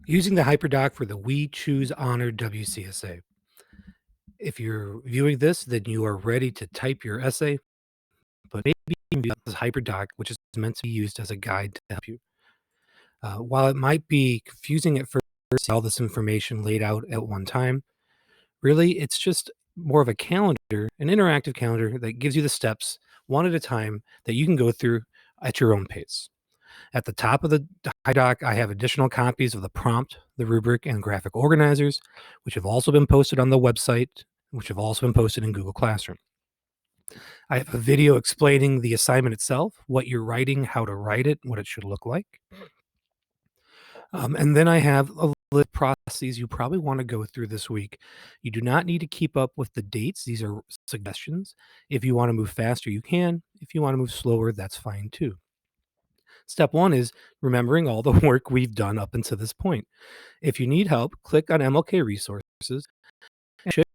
Using the hyperdoc for the We Choose Honor WCSA. If you're viewing this, then you are ready to type your essay, but maybe you can use this hyperdoc, which is meant to be used as a guide to help you. While it might be confusing at first, to see all this information laid out at one time, really it's just more of a calendar, an interactive calendar that gives you the steps one at a time that you can go through at your own pace. At the top of the doc, I have additional copies of the prompt, the rubric, and graphic organizers, which have also been posted on the website, which have also been posted in Google Classroom. I have a video explaining the assignment itself, what you're writing, how to write it, what it should look like. And then I have a list of processes you probably want to go through this week. You do not need to keep up with the dates. These are suggestions. If you want to move faster, you can. If you want to move slower, that's fine too. Step one is remembering all the work we've done up until this point. If you need help, click on MLK resources and it should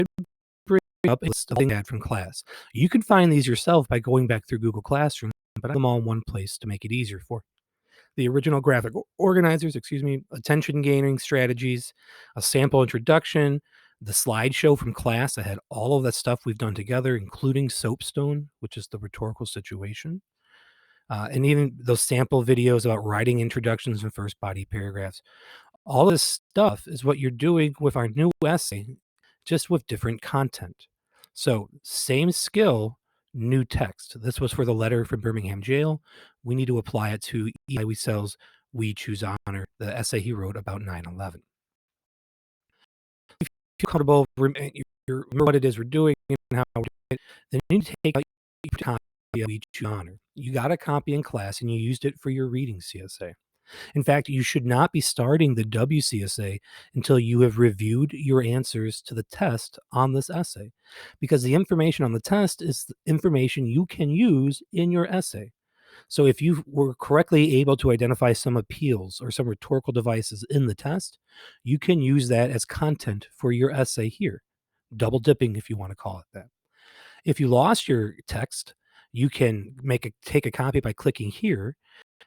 bring up a list of things I had from class. You can find these yourself by going back through Google Classroom, but I have them all in one place to make it easier for you. The original graphic organizers, attention gaining strategies, a sample introduction, the slideshow from class. I had all of that stuff we've done together, including soapstone, which is the rhetorical situation. And even those sample videos about writing introductions and first body paragraphs. All this stuff is what you're doing with our new essay, just with different content. So, same skill, new text. This was for the letter from Birmingham Jail. We need to apply it to E10 WCSA's We Choose Honor, the essay he wrote about 9/11. If you feel comfortable, you remember what it is we're doing and how we're doing it, then you need to take out your copy of We Choose Honor. You got a copy in class and you used it for your reading CSA. In fact, you should not be starting the WCSA until you have reviewed your answers to the test on this essay, because the information on the test is the information you can use in your essay. So if you were correctly able to identify some appeals or some rhetorical devices in the test, you can use that as content for your essay here. Double dipping, if you want to call it that. If you lost your text, you can take a copy by clicking here.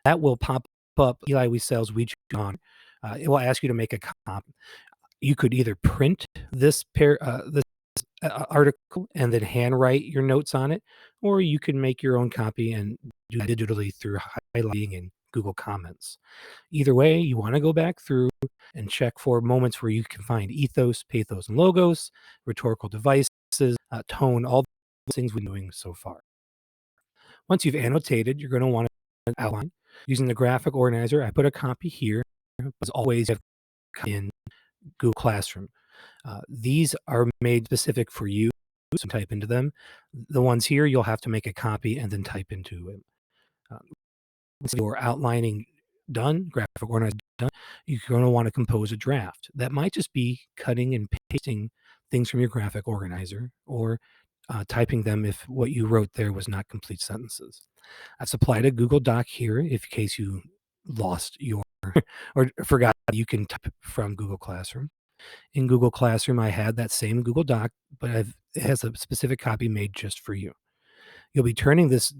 That will pop up Eli WCSA's We Choose Honor. It will ask you to make a copy. You could either print this article and then handwrite your notes on it, or you can make your own copy and do that digitally through highlighting and Google Comments. Either way, you want to go back through and check for moments where you can find ethos, pathos, and logos, rhetorical devices, tone, all the things we're doing so far. Once you've annotated, you're going to want to outline. Using the graphic organizer, I put a copy here. As always, you have in Google Classroom. These are made specific for you, so type into them. The ones here, you'll have to make a copy and then type into it. Once your outlining done, graphic organizer done, you're going to want to compose a draft. That might just be cutting and pasting things from your graphic organizer, or typing them if what you wrote there was not complete sentences. I've supplied a Google Doc here in case you lost your or forgot you can type from Google Classroom. In Google Classroom, I had that same Google Doc, but it has a specific copy made just for you. You'll be turning this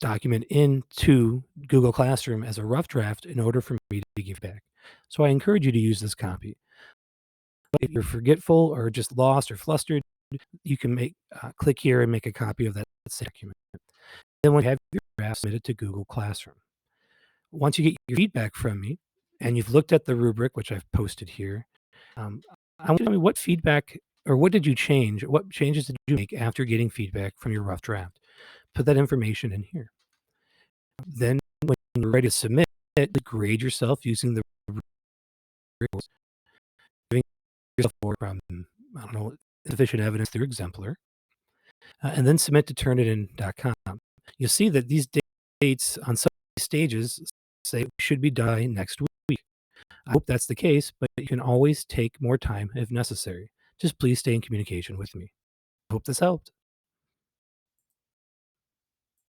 document into Google Classroom as a rough draft in order for me to give back. So I encourage you to use this copy. But if you're forgetful or just lost or flustered, you can click here and make a copy of that document. Then when you have your draft, submit it to Google Classroom. Once you get your feedback from me and you've looked at the rubric, which I've posted here, I want you to tell me what feedback or what did you change? What changes did you make after getting feedback from your rough draft? Put that information in here. Then when you're ready to submit, grade yourself using the rubric, giving yourself from, sufficient evidence through Exemplar, and then submit to turnitin.com. You'll see that these dates on some stages say it should be done by next week. I hope that's the case, but you can always take more time if necessary. Just please stay in communication with me. I hope this helped.